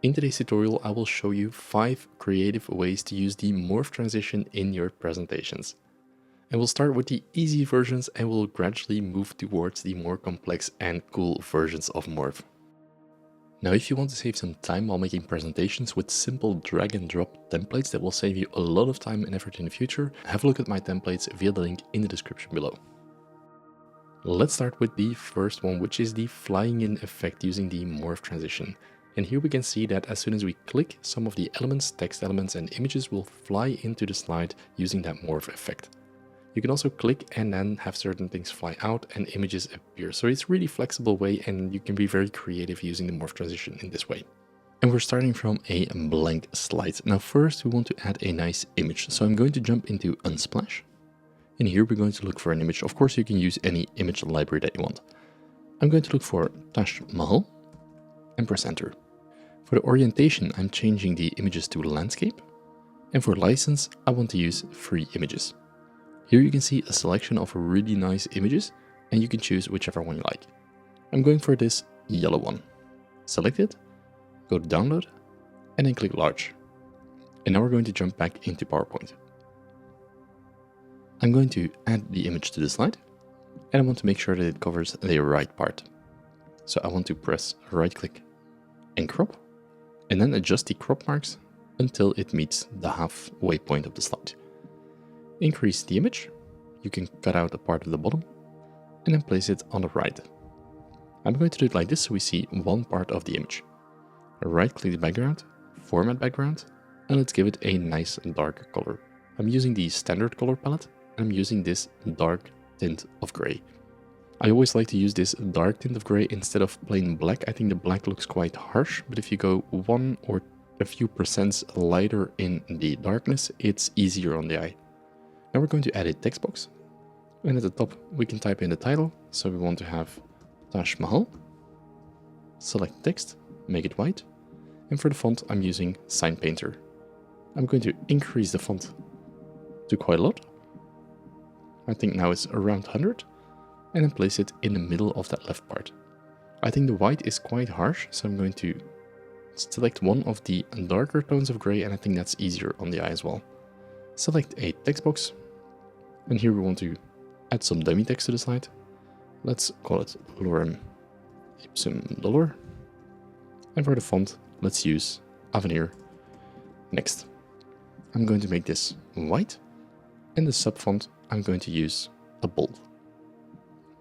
In today's tutorial, I will show you 5 creative ways to use the morph transition in your presentations. And we'll start with the easy versions and we'll gradually move towards the more complex and cool versions of morph. Now, if you want to save some time while making presentations with simple drag and drop templates that will save you a lot of time and effort in the future, have a look at my templates via the link in the description below. Let's start with the first one, which is the flying in effect using the morph transition. And here we can see that as soon as we click, some of the elements, text elements and images will fly into the slide using that morph effect. You can also click and then have certain things fly out and images appear. So it's a really flexible way and you can be very creative using the morph transition in this way. And we're starting from a blank slide. Now first we want to add a nice image. So I'm going to jump into Unsplash. And here we're going to look for an image. Of course you can use any image library that you want. I'm going to look for Taj Mahal and press enter. For the orientation, I'm changing the images to landscape. And for license, I want to use free images. Here you can see a selection of really nice images and you can choose whichever one you like. I'm going for this yellow one. Select it, go to download and then click large. And now we're going to jump back into PowerPoint. I'm going to add the image to the slide and I want to make sure that it covers the right part. So I want to press right click and crop and then adjust the crop marks until it meets the halfway point of the slide. Increase the image, you can cut out a part of the bottom and then place it on the right. I'm going to do it like this so we see one part of the image. Right click the background, format background, and let's give it a nice dark color. I'm using the standard color palette. I'm using this dark tint of gray. I always like to use this dark tint of gray instead of plain black. I think the black looks quite harsh, but if you go 1 or a few percent lighter in the darkness, it's easier on the eye. Now we're going to add a text box. And at the top, we can type in the title. So we want to have Taj Mahal. Select text, make it white. And for the font, I'm using Sign Painter. I'm going to increase the font to quite a lot. I think now it's around 100 and then place it in the middle of that left part. I think the white is quite harsh, so I'm going to select one of the darker tones of gray and I think that's easier on the eye as well. Select a text box and here we want to add some dummy text to the slide. Let's call it Lorem Ipsum Dolor. And for the font, let's use Avenir. Next, I'm going to make this white and the sub font I'm going to use a bold.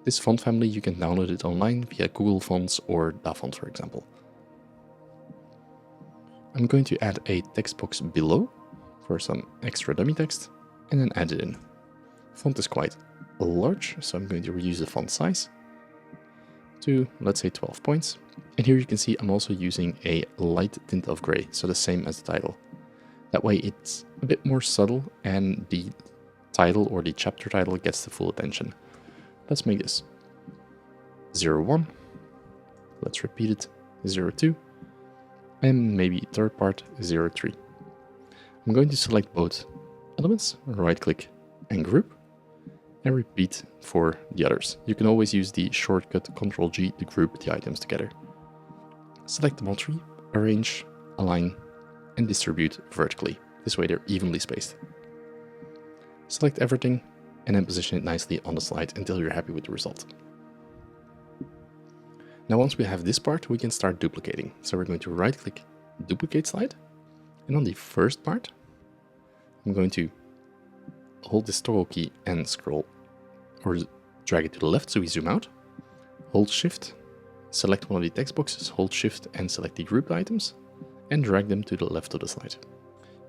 This font family you can download it online via Google Fonts or DaFont for example. I'm going to add a text box below for some extra dummy text and then add it in. Font is quite large, so I'm going to reduce the font size to let's say 12 points. And here you can see I'm also using a light tint of gray, so the same as the title. That way it's a bit more subtle and the title or the chapter title gets the full attention. Let's make this 01. Let's repeat it 02. And maybe third part 03. I'm going to select both elements, right click and group, and repeat for the others. You can always use the shortcut Ctrl G to group the items together. Select them all three, arrange, align, and distribute vertically. This way they're evenly spaced. Select everything and then position it nicely on the slide until you're happy with the result. Now once we have this part, we can start duplicating. So we're going to right click, duplicate slide. And on the first part, I'm going to hold this toggle key and scroll or drag it to the left so we zoom out. Hold shift, select one of the text boxes, hold shift and select the grouped items and drag them to the left of the slide.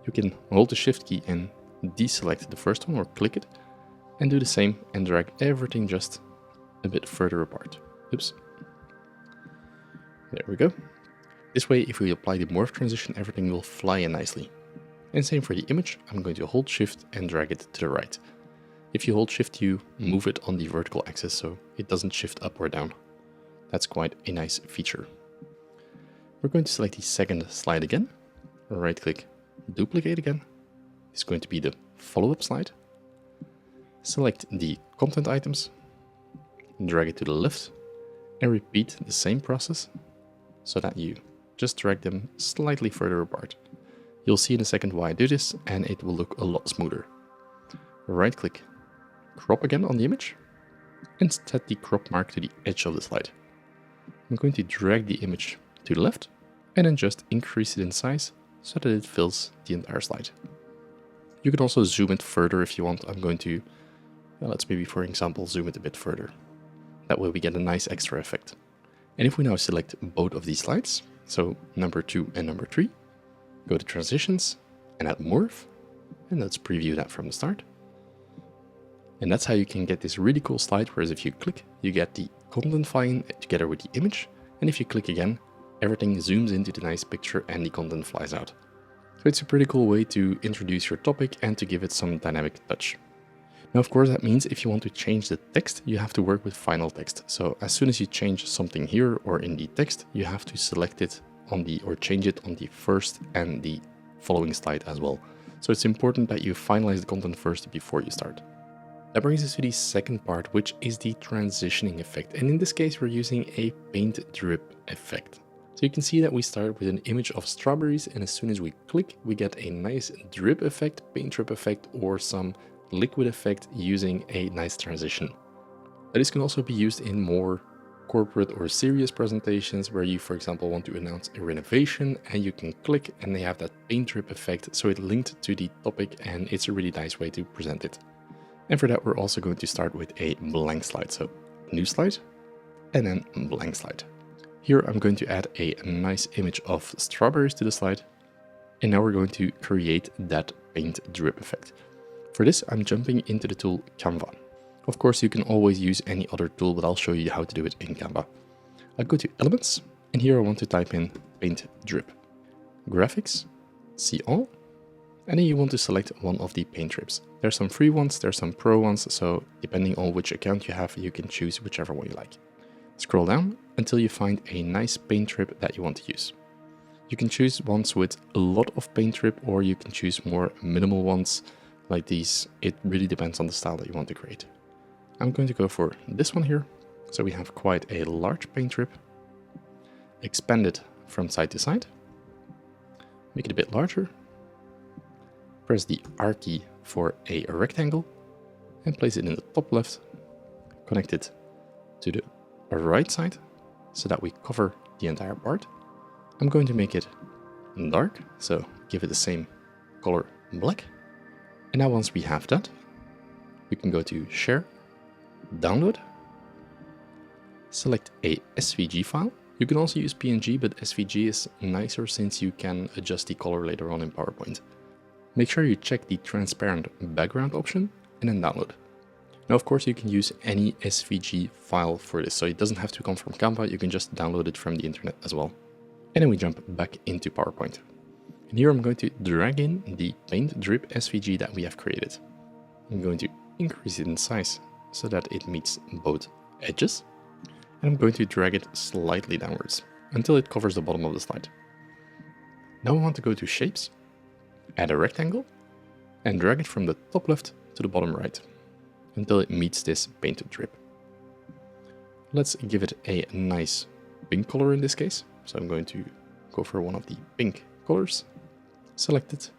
You can hold the shift key and deselect the first one or click it and do the same and drag everything just a bit further apart. Oops. There we go. This way, if we apply the morph transition, everything will fly in nicely. And same for the image, I'm going to hold shift and drag it to the right. If you hold shift, you move it on the vertical axis so it doesn't shift up or down. That's quite a nice feature. We're going to select the second slide again, right click, duplicate again. It's going to be the follow-up slide. Select the content items, drag it to the left, and repeat the same process so that you just drag them slightly further apart. You'll see in a second why I do this, and it will look a lot smoother. Right click, crop again on the image, and set the crop mark to the edge of the slide. I'm going to drag the image to the left, and then just increase it in size so that it fills the entire slide. You can also zoom it further if you want. I'm going to, let's maybe for example zoom it a bit further. That way we get a nice extra effect. And if we now select both of these slides, so number 2 and number 3, go to transitions and add morph, and let's preview that from the start. And that's how you can get this really cool slide, whereas if you click, you get the content file together with the image, and if you click again, everything zooms into the nice picture and the content flies out. So it's a pretty cool way to introduce your topic and to give it some dynamic touch. Now, of course, that means if you want to change the text, you have to work with final text. So as soon as you change something here or in the text, you have to select it on the, or change it on the first and the following slide as well. So it's important that you finalize the content first before you start. That brings us to the second part, which is the transitioning effect. And in this case, we're using a paint drip effect. So you can see that we start with an image of strawberries, and as soon as we click, we get a nice drip effect, paint drip effect, or some liquid effect using a nice transition. Now, this can also be used in more corporate or serious presentations where you, for example, want to announce a renovation, and you can click and they have that paint drip effect, so it linked to the topic, and it's a really nice way to present it. And for that, we're also going to start with a blank slide. So new slide and then blank slide. Here I'm going to add a nice image of strawberries to the slide. And now we're going to create that paint drip effect. For this, I'm jumping into the tool Canva. Of course, you can always use any other tool, but I'll show you how to do it in Canva. I'll go to Elements, and here I want to type in Paint Drip. Graphics, see all, and then you want to select one of the paint drips. There's some free ones, there's some pro ones, so depending on which account you have, you can choose whichever one you like. Scroll down until you find a nice paint drip that you want to use. You can choose ones with a lot of paint drip, or you can choose more minimal ones like these. It really depends on the style that you want to create. I'm going to go for this one here. So we have quite a large paint drip. Expand it from side to side. Make it a bit larger. Press the R key for a rectangle and place it in the top left. Connect it to the right side so that we cover the entire part. I'm going to make it dark, so give it the same color black. And now once we have that, we can go to Share, Download, select a SVG file. You can also use PNG, but SVG is nicer since you can adjust the color later on in PowerPoint. Make sure you check the transparent background option and then download. Now, of course, you can use any SVG file for this, so it doesn't have to come from Canva, you can just download it from the internet as well. And then we jump back into PowerPoint. And here I'm going to drag in the paint drip SVG that we have created. I'm going to increase it in size so that it meets both edges. And I'm going to drag it slightly downwards until it covers the bottom of the slide. Now we want to go to Shapes, add a rectangle, and drag it from the top left to the bottom right until it meets this painted drip. Let's give it a nice pink color in this case. So I'm going to go for one of the pink colors, select it,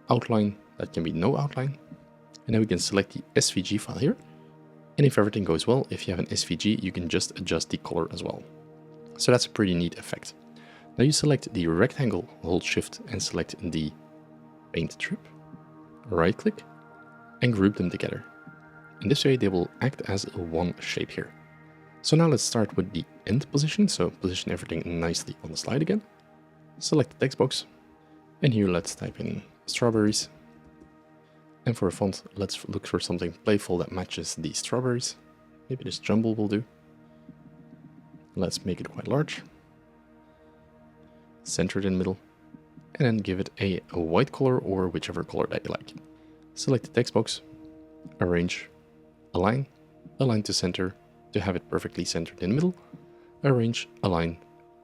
outline, that can be no outline, and then we can select the SVG file here. And if everything goes well, if you have an SVG, you can just adjust the color as well. So that's a pretty neat effect. Now you select the rectangle, hold Shift and select the paint drip, right click and group them together. In this way they will act as one shape here. So now let's start with the end position. So position everything nicely on the slide again. Select the text box. And here let's type in strawberries. And for a font, let's look for something playful that matches the strawberries. Maybe this jumble will do. Let's make it quite large. Center it in the middle. And then give it a white color or whichever color that you like. Select the text box. Arrange. Align. Align to center to have it perfectly centered in the middle. Arrange, align,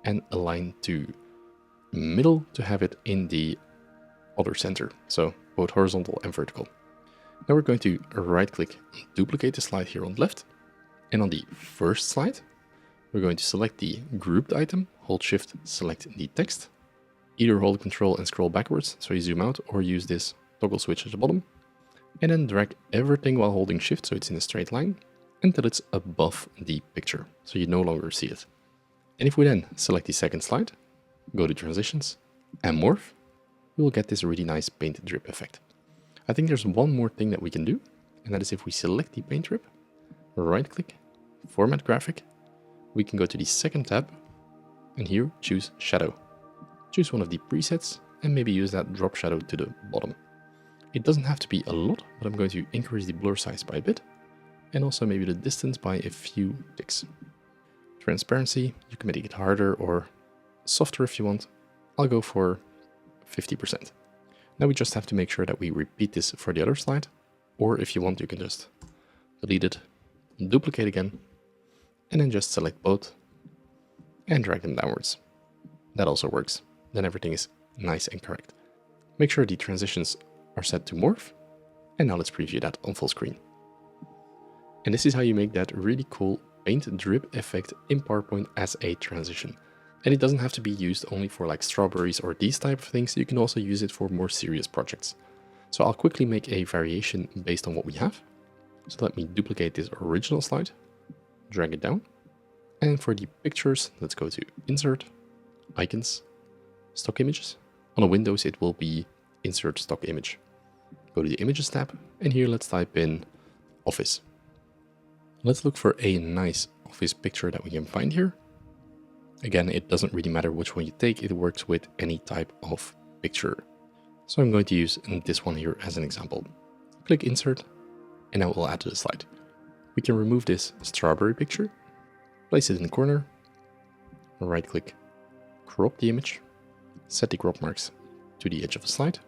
and align to middle to have it in the other center. So both horizontal and vertical. Now we're going to right click, duplicate the slide here on the left. And on the first slide, we're going to select the grouped item, hold Shift, select the text. Either hold Control and scroll backwards, so you zoom out, or use this toggle switch at the bottom. And then drag everything while holding Shift so it's in a straight line until it's above the picture, so you no longer see it. And if we then select the second slide, go to Transitions, and Morph, we will get this really nice paint drip effect. I think there's one more thing that we can do, and that is if we select the paint drip, right click, Format Graphic, we can go to the second tab, and here choose Shadow. Choose one of the presets, and maybe use that drop shadow to the bottom. It doesn't have to be a lot, but I'm going to increase the blur size by a bit, and also maybe the distance by a few ticks. Transparency, you can make it harder or softer if you want. I'll go for 50%. Now we just have to make sure that we repeat this for the other slide, or if you want, you can just delete it, duplicate again, and then just select both and drag them downwards. That also works. Then everything is nice and correct. Make sure the transitions are set to Morph, and now let's preview that on full screen. And this is how you make that really cool paint drip effect in PowerPoint as a transition. And it doesn't have to be used only for like strawberries or these type of things, you can also use it for more serious projects. So I'll quickly make a variation based on what we have. So let me duplicate this original slide, drag it down, and for the pictures, let's go to Insert, Icons, Stock Images. On a Windows it will be Insert Stock Image. Go to the Images tab, and here let's type in Office. Let's look for a nice office picture that we can find here. Again, it doesn't really matter which one you take, it works with any type of picture. So I'm going to use this one here as an example. Click Insert, and now we'll add to the slide. We can remove this strawberry picture, place it in the corner, right click, crop the image, set the crop marks to the edge of the slide,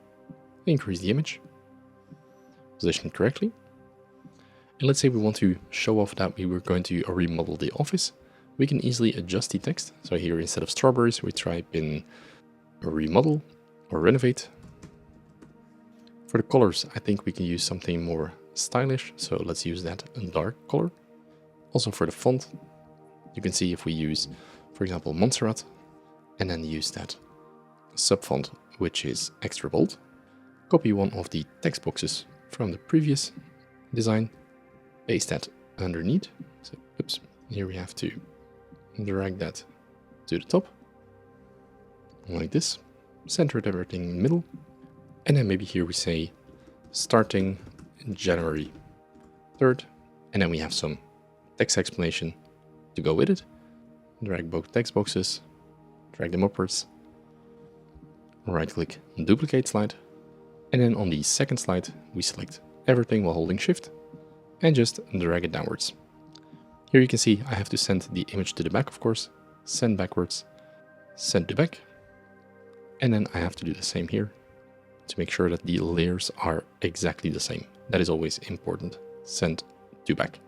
increase the image, position it correctly. And let's say we want to show off that we were going to remodel the office. We can easily adjust the text. So here instead of strawberries, we type in remodel or renovate. For the colors, I think we can use something more stylish. So let's use that dark color. Also for the font, you can see if we use, for example, Montserrat, and then use that subfont, which is extra bold. Copy one of the text boxes from the previous design, paste that underneath. So, oops, here we have to drag that to the top, like this, center everything in the middle, and then maybe here we say starting January 3rd, and then we have some text explanation to go with it. Drag both text boxes, drag them upwards, right click, duplicate slide, and then on the second slide we select everything while holding Shift and just drag it downwards. Here you can see I have to send the image to the back, of course, send backwards, send to back, and then I have to do the same here to make sure that the layers are exactly the same. That is always important, send to back.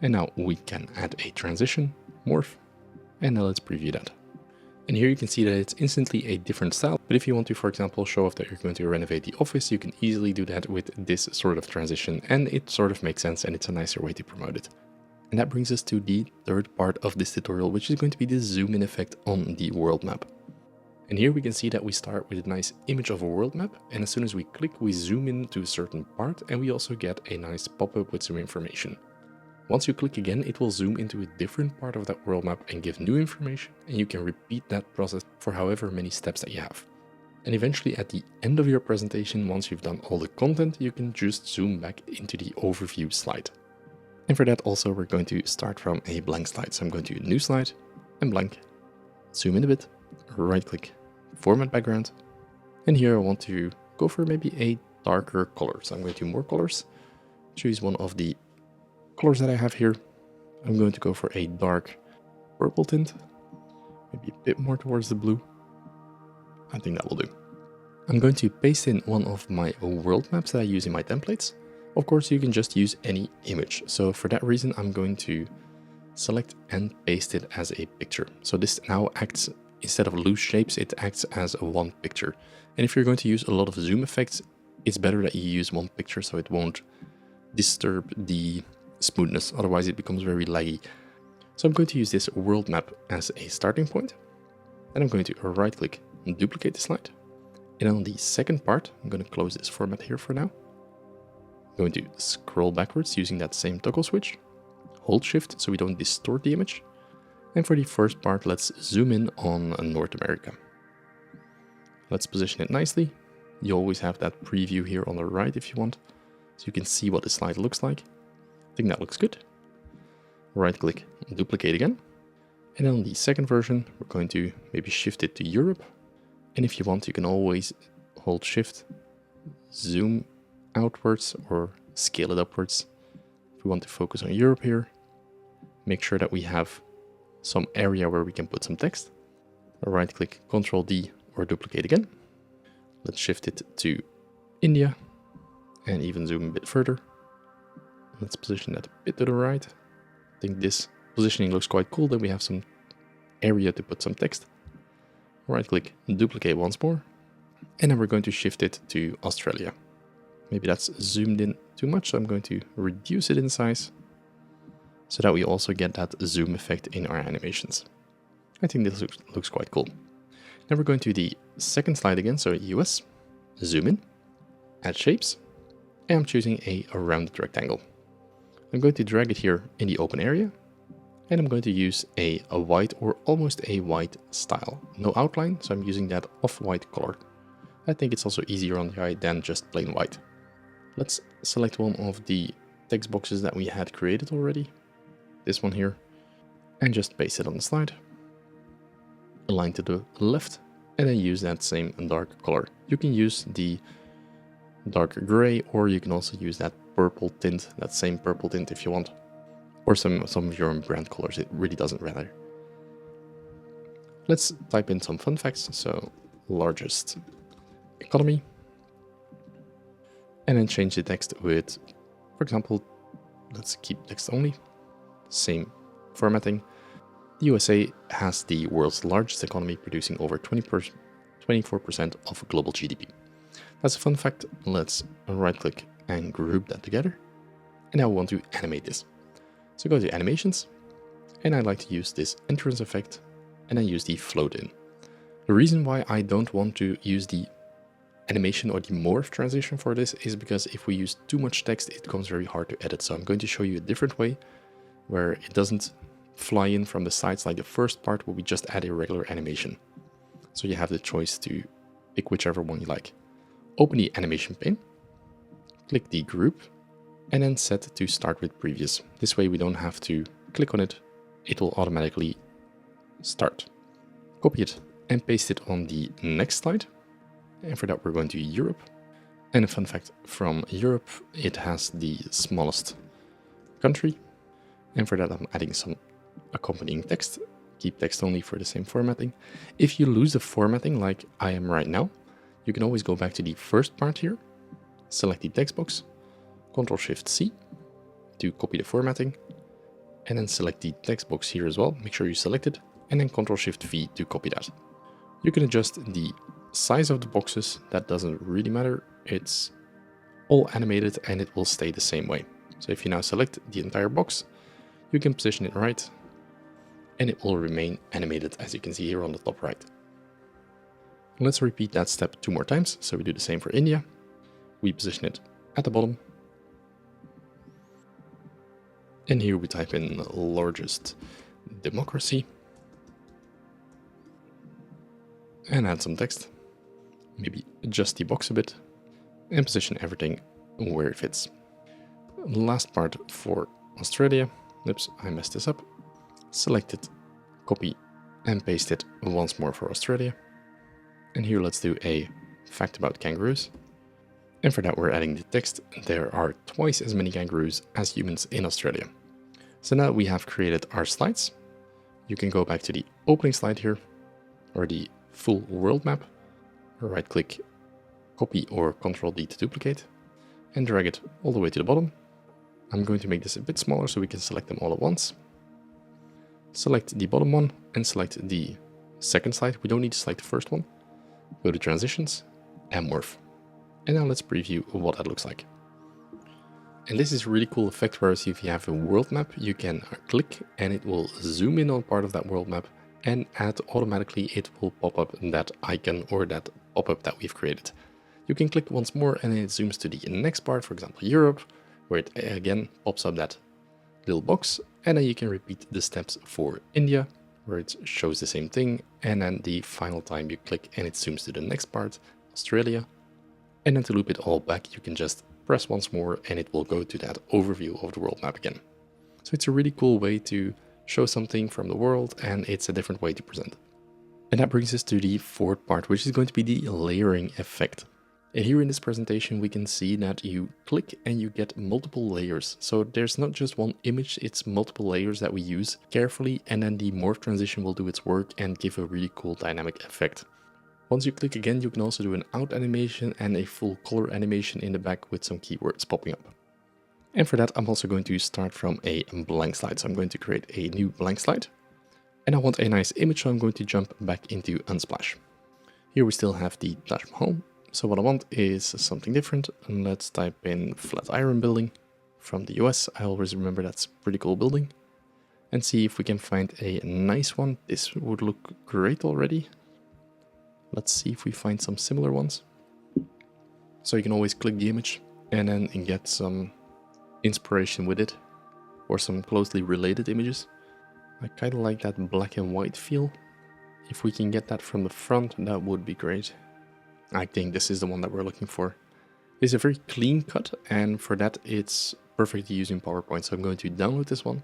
And now we can add a transition, Morph, and now let's preview that. And here you can see that it's instantly a different style, but if you want to, for example, show off that you're going to renovate the office, you can easily do that with this sort of transition, and it sort of makes sense and it's a nicer way to promote it. And that brings us to the third part of this tutorial, which is going to be the zoom in effect on the world map. And here we can see that we start with a nice image of a world map, and as soon as we click, we zoom in to a certain part, and we also get a nice pop-up with some information. Once you click again, it will zoom into a different part of that world map and give new information, and you can repeat that process for however many steps that you have. And eventually at the end of your presentation, once you've done all the content, you can just zoom back into the overview slide. And for that also, we're going to start from a blank slide. So I'm going to new slide and blank, zoom in a bit, right click, format background. And here I want to go for maybe a darker color. So I'm going to more colors, choose one of the colors that I have here. I'm going to go for a dark purple tint, maybe a bit more towards the blue. I think that will do. I'm going to paste in one of my world maps that I use in my templates. Of course, you can just use any image. So for that reason, I'm going to select and paste it as a picture. So this now acts, instead of loose shapes, it acts as a one picture. And if you're going to use a lot of zoom effects, it's better that you use one picture so it won't disturb the smoothness. Otherwise it becomes very laggy. So I'm going to use this world map as a starting point, and I'm going to right click and duplicate the slide. And on the second part, I'm going to close this format here for now. I'm going to scroll backwards using that same toggle switch, hold shift so we don't distort the image. And for the first part, let's zoom in on North America. Let's position it nicely. You always have that preview here on the right if you want, so you can see what the slide looks like. I think that looks good. Right click, duplicate again. And on the second version, we're going to maybe shift it to Europe. And if you want, you can always hold shift, zoom outwards or scale it upwards. If we want to focus on Europe here, make sure that we have some area where we can put some text. Right click, Ctrl D or duplicate again. Let's shift it to India and even zoom a bit further. Let's position that a bit to the right. I think this positioning looks quite cool, that we have some area to put some text. Right click, duplicate once more. And then we're going to shift it to Australia. Maybe that's zoomed in too much, so I'm going to reduce it in size so that we also get that zoom effect in our animations. I think this looks quite cool. Now we're going to the second slide again, so US, zoom in, add shapes, and I'm choosing a rounded rectangle. I'm going to drag it here in the open area, and I'm going to use a white or almost a white style. No outline, so I'm using that off-white color. I think it's also easier on the eye than just plain white. Let's select one of the text boxes that we had created already, this one here, and just paste it on the slide. Align to the left, and then use that same dark color. You can use the dark gray, or you can also use that purple tint, that same purple tint if you want, or some of your own brand colors. It really doesn't matter. Let's type in some fun facts. So largest economy, and then change the text with, for example, let's keep text only, same formatting. The USA has the world's largest economy, producing over 24% of global GDP. That's a fun fact. Let's right click and group that together. And now we want to animate this. So go to animations, and I like to use this entrance effect and then use the float in. The reason why I don't want to use the animation or the morph transition for this is because if we use too much text, it becomes very hard to edit. So I'm going to show you a different way where it doesn't fly in from the sides like the first part where we just add a regular animation. So you have the choice to pick whichever one you like. Open the animation pane, click the group, and then set to start with previous. This way we don't have to click on it, it will automatically start. Copy it and paste it on the next slide. And for that we're going to Europe. And a fun fact from Europe, it has the smallest country. And for that I'm adding some accompanying text. Keep text only for the same formatting. If you lose the formatting like I am right now, you can always go back to the first part here, select the text box, Ctrl-Shift-C to copy the formatting, and then select the text box here as well. Make sure you select it, and then Ctrl-Shift-V to copy that. You can adjust the size of the boxes. That doesn't really matter. It's all animated and it will stay the same way. So if you now select the entire box, you can position it right, and it will remain animated as you can see here on the top right. Let's repeat that step 2 more times. So we do the same for India. We position it at the bottom. And here we type in largest democracy. And add some text. Maybe adjust the box a bit. And position everything where it fits. Last part for Australia. Oops, I messed this up. Select it, copy and paste it once more for Australia. And here let's do a fact about kangaroos. And for that we're adding the text. There are twice as many kangaroos as humans in Australia. So now we have created our slides. You can go back to the opening slide here, or the full world map. Right click, copy or Ctrl-D to duplicate, and drag it all the way to the bottom. I'm going to make this a bit smaller so we can select them all at once. Select the bottom one and select the second slide. We don't need to select the first one. Go to transitions and morph. And now let's preview what that looks like. And this is a really cool effect, whereas if you have a world map, you can click and it will zoom in on part of that world map, and automatically it will pop up that icon or that pop-up that we've created. You can click once more and it zooms to the next part, for example Europe, where it again pops up that little box, and then you can repeat the steps for India, where it shows the same thing, and then the final time you click and it zooms to the next part, Australia. And then to loop it all back, you can just press once more and it will go to that overview of the world map again. So it's a really cool way to show something from the world, and it's a different way to present. And that brings us to the fourth part, which is going to be the layering effect. And here in this presentation, we can see that you click and you get multiple layers. So there's not just one image, it's multiple layers that we use carefully, and then the morph transition will do its work and give a really cool dynamic effect. Once you click again, you can also do an out animation and a full color animation in the back with some keywords popping up. And for that, I'm also going to start from a blank slide. So I'm going to create a new blank slide. And I want a nice image, so I'm going to jump back into Unsplash. Here we still have the Taj Mahal. So what I want is something different. And let's type in Flatiron building from the US. I always remember that's a pretty cool building. And see if we can find a nice one. This would look great already. Let's see if we find some similar ones. So you can always click the image and then get some inspiration with it, or some closely related images. I kind of like that black and white feel. If we can get that from the front, that would be great. I think this is the one that we're looking for. It's a very clean cut, and for that it's perfect to use in PowerPoint. So I'm going to download this one,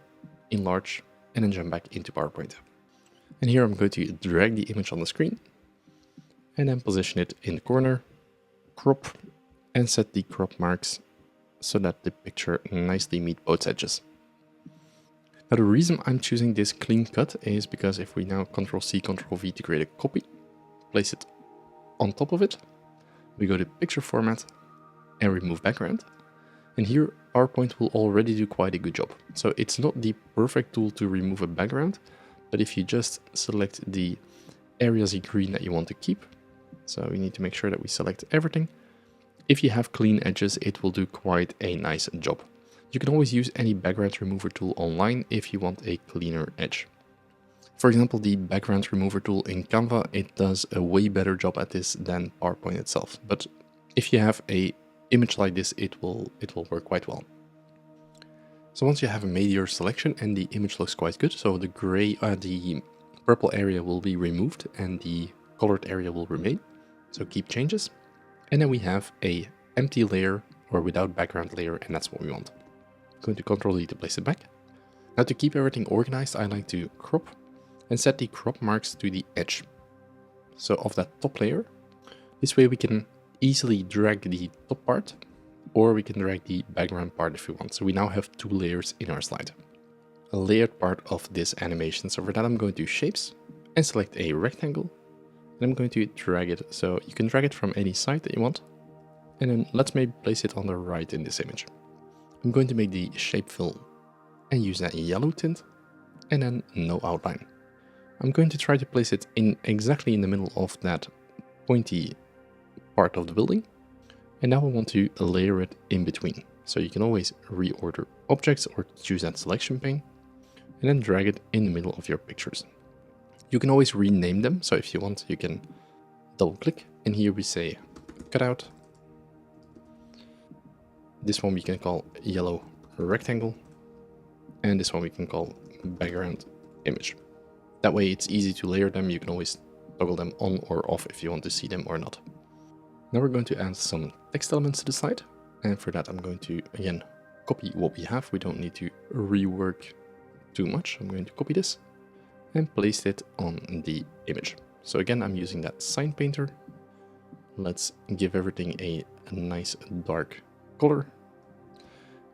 enlarge, and then jump back into PowerPoint. And here I'm going to drag the image on the screen, and then position it in the corner, crop, and set the crop marks so that the picture nicely meets both edges. Now the reason I'm choosing this clean cut is because if we now Ctrl+C, Ctrl+V to create a copy, place it on top of it, we go to picture format and remove background. And here PowerPoint will already do quite a good job. So it's not the perfect tool to remove a background, but if you just select the areas in green that you want to keep, so we need to make sure that we select everything. If you have clean edges, it will do quite a nice job. You can always use any background remover tool online if you want a cleaner edge. For example, the background remover tool in Canva, it does a way better job at this than PowerPoint itself. But if you have an image like this, it will work quite well. So once you have made your selection and the image looks quite good, so the the purple area will be removed and the colored area will remain. So keep changes. And then we have a empty layer or without background layer, and that's what we want. I'm going to Ctrl+D to place it back. Now to keep everything organized, I like to crop and set the crop marks to the edge. So of that top layer. This way we can easily drag the top part, or we can drag the background part if we want. So we now have two layers in our slide. A layered part of this animation. So for that I'm going to Shapes and select a rectangle. And I'm going to drag it, so you can drag it from any side that you want. And then let's maybe place it on the right in this image. I'm going to make the shape fill and use that yellow tint, and then no outline. I'm going to try to place it in exactly in the middle of that pointy part of the building. And now I want to layer it in between. So you can always reorder objects or choose that selection pane and then drag it in the middle of your pictures. You can always rename them. So if you want, you can double click and here we say cutout. This one we can call yellow rectangle. And this one we can call background image. That way it's easy to layer them. You can always toggle them on or off if you want to see them or not. Now we're going to add some text elements to the slide. And for that, I'm going to, again, copy what we have. We don't need to rework too much. I'm going to copy this and place it on the image. So again, I'm using that sign painter. Let's give everything a nice dark color.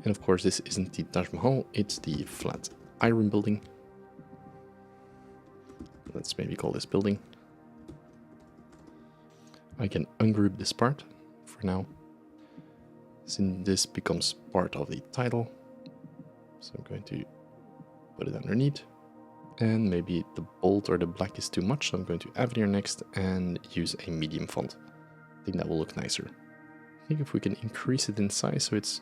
And of course, this isn't the Taj Mahal, it's the Flatiron building. Let's maybe call this building. I can ungroup this part for now, since this becomes part of the title. So I'm going to put it underneath. And maybe the bold or the black is too much, so I'm going to Avenir next and use a medium font. I think that will look nicer. I think if we can increase it in size so it's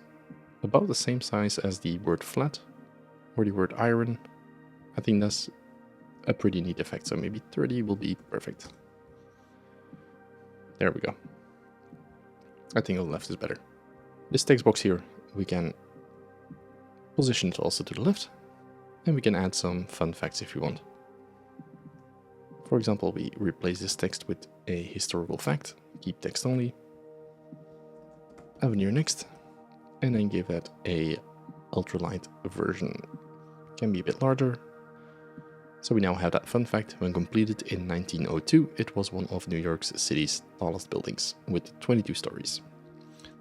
about the same size as the word flat or the word iron. I think that's a pretty neat effect, so maybe 30 will be perfect. There we go. I think on the left is better. This text box here, we can position it also to the left, and we can add some fun facts if you want. For example, we replace this text with a historical fact, keep text only, avenue next, and then give that a ultralight version. Can be a bit larger. So we now have that fun fact. When completed in 1902, it was one of New York City's tallest buildings with 22 stories.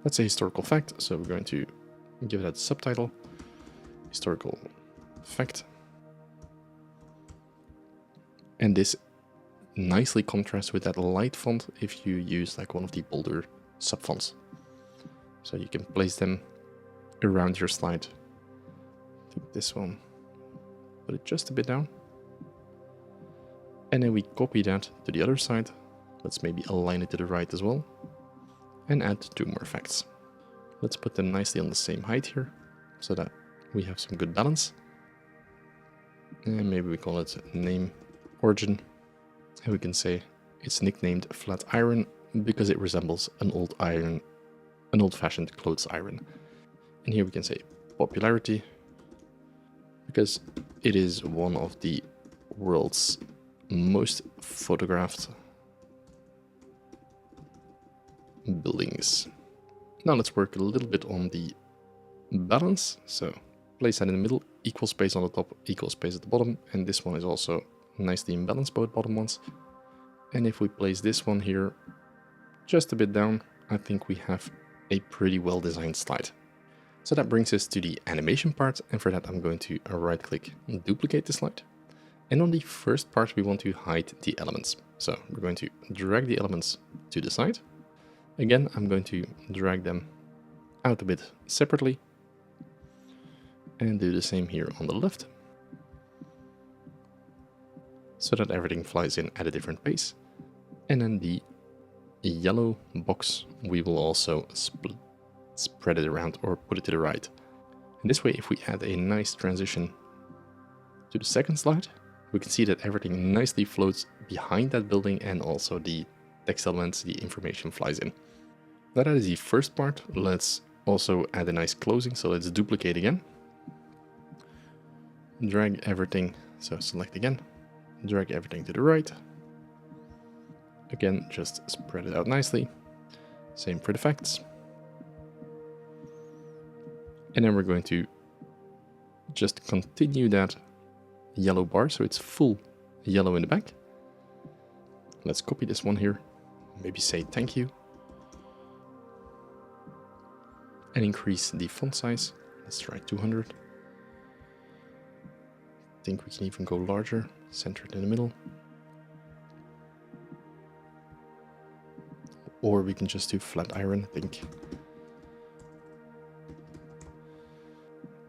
That's a historical fact, so we're going to give that a subtitle, historical fact. And this nicely contrasts with that light font if you use like one of the bolder subfonts. So you can place them around your slide. I think this one, put it just a bit down. And then we copy that to the other side. Let's maybe align it to the right as well. And add 2 more facts. Let's put them nicely on the same height here, so that we have some good balance. And maybe we call it name origin. And we can say it's nicknamed flat iron because it resembles an old-fashioned clothes iron. And here we can say popularity because it is one of the world's most photographed buildings. Now let's work a little bit on the balance. So place that in the middle, equal space on the top, equal space at the bottom, and this one is also nicely in balance, both bottom ones. And if we place this one here just a bit down, I think we have a pretty well designed slide. So that brings us to the animation part, and for that I'm going to right click and duplicate the slide. And on the first part we want to hide the elements. So we're going to drag the elements to the side. Again, I'm going to drag them out a bit separately and do the same here on the left so that everything flies in at a different pace. And then the yellow box, we will also spread it around or put it to the right. And this way, if we add a nice transition to the second slide, we can see that everything nicely floats behind that building and also the text elements, the information flies in. Now that is the first part. Let's also add a nice closing. So let's duplicate again. Drag everything. So select again. Drag everything to the right. Again, just spread it out nicely. Same for the facts. And then we're going to just continue that yellow bar, so it's full yellow in the back. Let's copy this one here, maybe say thank you, and increase the font size. Let's try 200. I think we can even go larger, center it in the middle. Or we can just do flat iron, I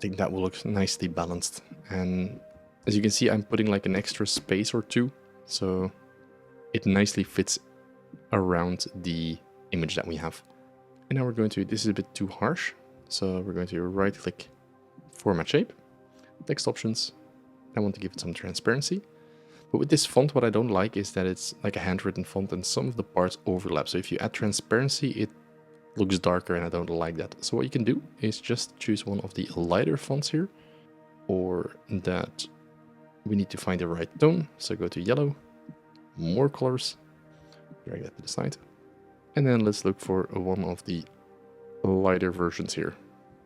think that will look nicely balanced. And as you can see, I'm putting like an extra space or two, so it nicely fits around the image that we have. And now we're going to, this is a bit too harsh, so we're going to right click, format shape, text options. I want to give it some transparency. But with this font, what I don't like is that it's like a handwritten font and some of the parts overlap. So if you add transparency, it looks darker and I don't like that. So what you can do is just choose one of the lighter fonts here, or that we need to find the right tone. So go to yellow, more colors, drag that to the side. And then let's look for one of the lighter versions here.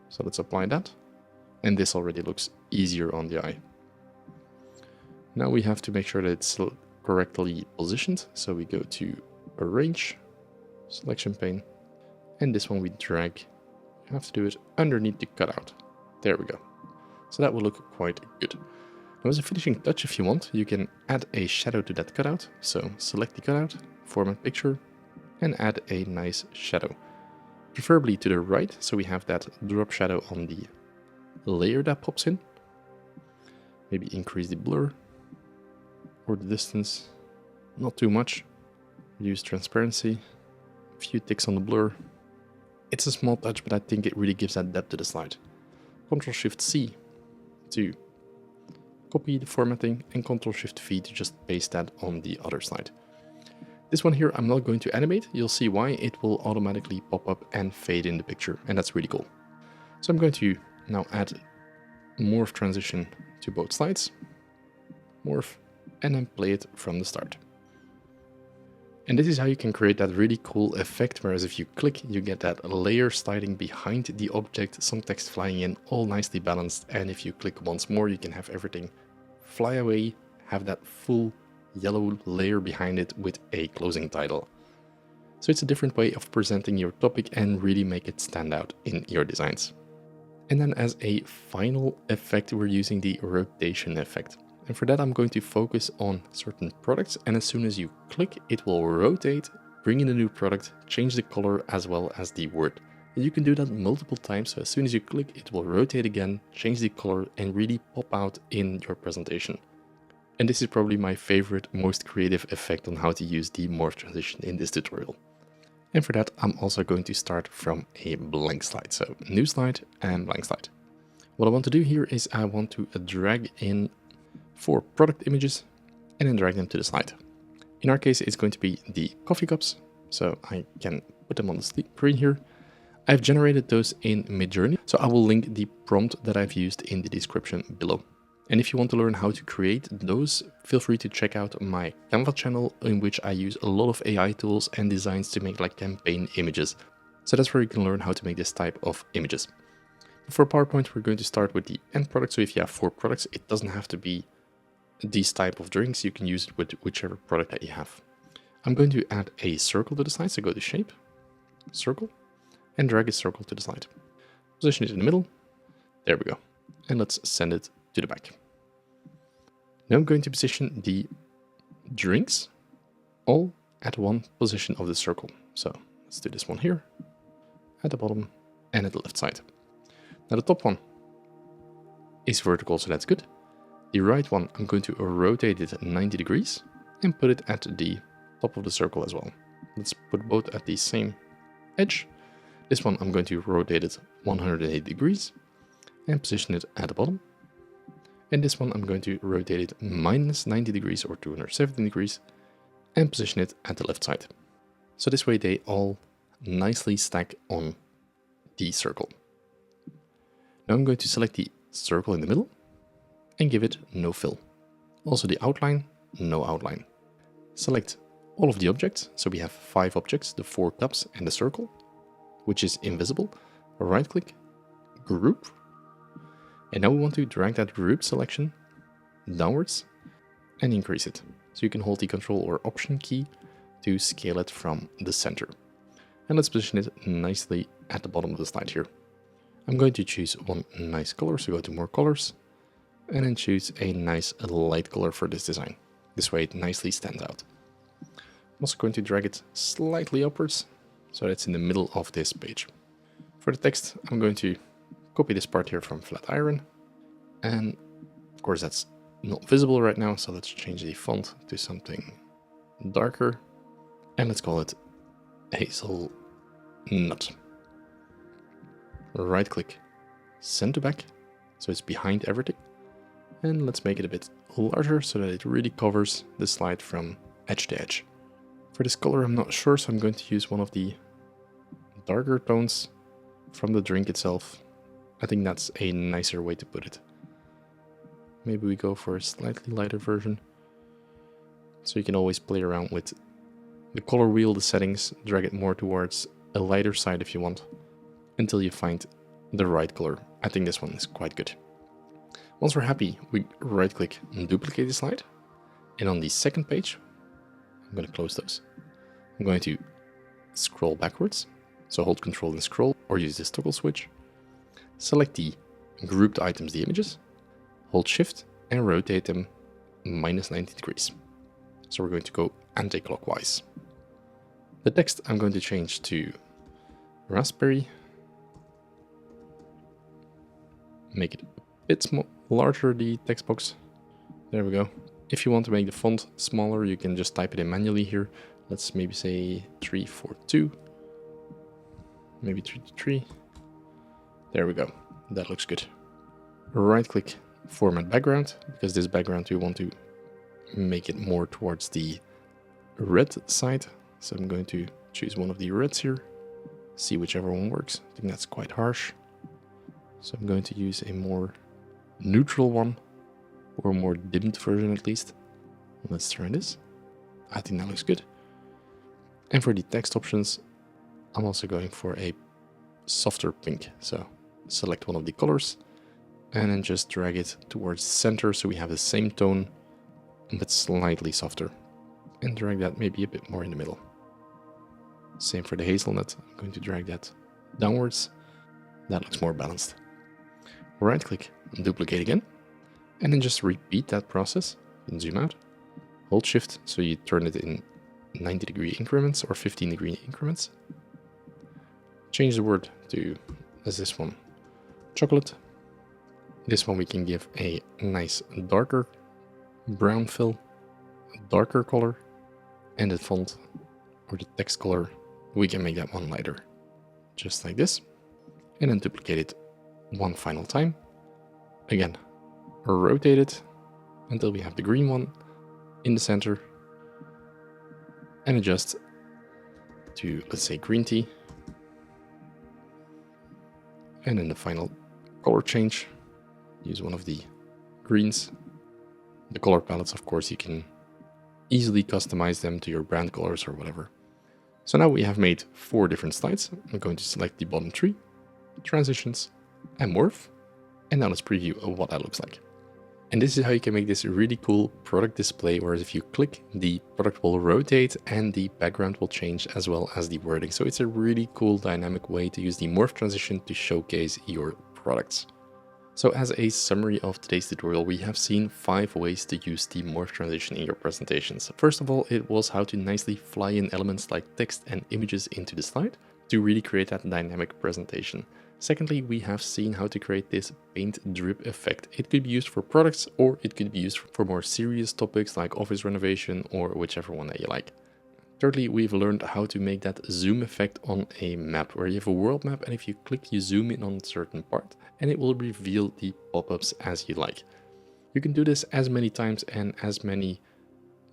So let's apply that. And this already looks easier on the eye. Now we have to make sure that it's correctly positioned. So we go to Arrange, Selection Pane, and this one we drag. You have to do it underneath the cutout. There we go. So that will look quite good. Now as a finishing touch, if you want, you can add a shadow to that cutout. So select the cutout, format picture, and add a nice shadow. Preferably to the right, so we have that drop shadow on the layer that pops in. Maybe increase the blur or the distance, not too much. Reduce transparency, a few ticks on the blur, It's a small touch, but I think it really gives that depth to the slide. Ctrl-Shift-C to copy the formatting, and Ctrl-Shift-V to just paste that on the other slide. This one here I'm not going to animate. You'll see why. It will automatically pop up and fade in the picture, and that's really cool. So I'm going to now add Morph transition to both slides, Morph, and then play it from the start. And this is how you can create that really cool effect, whereas if you click, you get that layer sliding behind the object, some text flying in, all nicely balanced. And if you click once more, you can have everything fly away, have that full yellow layer behind it with a closing title. So it's a different way of presenting your topic and really make it stand out in your designs. And then as a final effect, we're using the rotation effect. And for that, I'm going to focus on certain products, and as soon as you click, it will rotate, bring in a new product, change the color as well as the word. And you can do that multiple times, so as soon as you click, it will rotate again, change the color, and really pop out in your presentation. And this is probably my favorite, most creative effect on how to use the morph transition in this tutorial. And for that, I'm also going to start from a blank slide. So new slide and blank slide. What I want to do here is I want to drag in 4 product images and then drag them to the slide. In our case, it's going to be the coffee cups, so I can put them on the screen here. I've generated those in Midjourney, so I will link the prompt that I've used in the description below. And if you want to learn how to create those, feel free to check out my Canva channel, in which I use a lot of AI tools and designs to make like campaign images. So that's where you can learn how to make this type of images. For PowerPoint, we're going to start with the end product. So if you have 4 products, it doesn't have to be these type of drinks. You can use it with whichever product that you have. I'm going to add a circle to the slide. So go to shape, circle, and drag a circle to the slide. Position it in the middle. There we go. And let's send it to the back. Now I'm going to position the drinks all at one position of the circle. So let's do this one here, at the bottom and at the left side. Now the top one is vertical, so that's good. The right one, I'm going to rotate it 90 degrees and put it at the top of the circle as well. Let's put both at the same edge. This one, I'm going to rotate it 180 degrees and position it at the bottom. And this one, I'm going to rotate it minus 90 degrees or 270 degrees and position it at the left side. So this way they all nicely stack on the circle. Now I'm going to select the circle in the middle and give it no fill. Also the outline, no outline. Select all of the objects. So we have 5 objects, the 4 cups and the circle, which is invisible. Right click, group. And now we want to drag that group selection downwards and increase it. So you can hold the Control or Option key to scale it from the center. And let's position it nicely at the bottom of the slide here. I'm going to choose one nice color, so go to more colors, and then choose a nice light color for this design. This way it nicely stands out. I'm also going to drag it slightly upwards, so it's in the middle of this page. For the text, I'm going to copy this part here from Flatiron, and of course that's not visible right now, so let's change the font to something darker, and let's call it Hazelnut. Right click, send to back, so it's behind everything, and let's make it a bit larger so that it really covers the slide from edge to edge. For this color I'm not sure, so I'm going to use one of the darker tones from the drink itself. I think that's a nicer way to put it. Maybe we go for a slightly lighter version. So you can always play around with the color wheel, the settings, drag it more towards a lighter side if you want, until you find the right color. I think this one is quite good. Once we're happy, we right click and duplicate the slide. And on the second page, I'm going to close those. I'm going to scroll backwards. So hold Control and scroll, or use this toggle switch. Select the grouped items, the images, hold Shift and rotate them minus 90 degrees. So we're going to go anti-clockwise. The text I'm going to change to raspberry. Make it a bit larger, the text box. There we go. If you want to make the font smaller, you can just type it in manually here. Let's maybe say 342. maybe 3 to 3. There we go. That looks good. Right click, format background, because this background we want to make it more towards the red side. So I'm going to choose one of the reds here, see whichever one works. I think that's quite harsh. So I'm going to use a more neutral one, or a more dimmed version at least. Let's try this. I think that looks good. And for the text options, I'm also going for a softer pink. So select one of the colors and then just drag it towards the center so we have the same tone but slightly softer. And drag that maybe a bit more in the middle. Same for the hazelnut. I'm going to drag that downwards. That looks more balanced. Right click, duplicate again, and then just repeat that process. And zoom out. Hold shift so you turn it in 90-degree increments or 15-degree increments. Change the word to, as this one, chocolate. This one we can give a nice darker brown fill, a darker color, and the font or the text color, we can make that one lighter. Just like this. And then duplicate it one final time. Again, rotate it until we have the green one in the center. And adjust to, let's say, green tea. And then the final color change, use one of the greens. The color palettes, of course, you can easily customize them to your brand colors or whatever. So now we have made 4 different slides. I'm going to select the bottom 3, transitions, and morph. And now let's preview what that looks like. And this is how you can make this really cool product display, whereas if you click, the product will rotate and the background will change as well as the wording. So it's a really cool dynamic way to use the morph transition to showcase your products. So as a summary of today's tutorial, we have seen 5 ways to use the morph transition in your presentations. First of all, it was how to nicely fly in elements like text and images into the slide to really create that dynamic presentation. Secondly, we have seen how to create this paint drip effect. It could be used for products or it could be used for more serious topics like office renovation or whichever one that you like. Thirdly, we've learned how to make that zoom effect on a map where you have a world map, and if you click, you zoom in on a certain part and it will reveal the pop-ups as you like. You can do this as many times and as many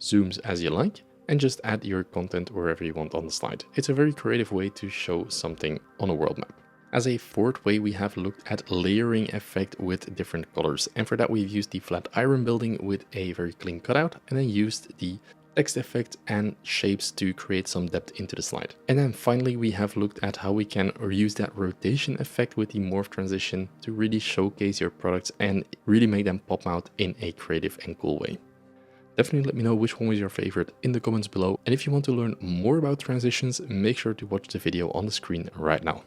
zooms as you like and just add your content wherever you want on the slide. It's a very creative way to show something on a world map. As a fourth way, we have looked at layering effect with different colors. And for that, we've used the flat iron building with a very clean cutout and then used the text effect and shapes to create some depth into the slide. And then finally, we have looked at how we can use that rotation effect with the morph transition to really showcase your products and really make them pop out in a creative and cool way. Definitely let me know which one was your favorite in the comments below. And if you want to learn more about transitions, make sure to watch the video on the screen right now.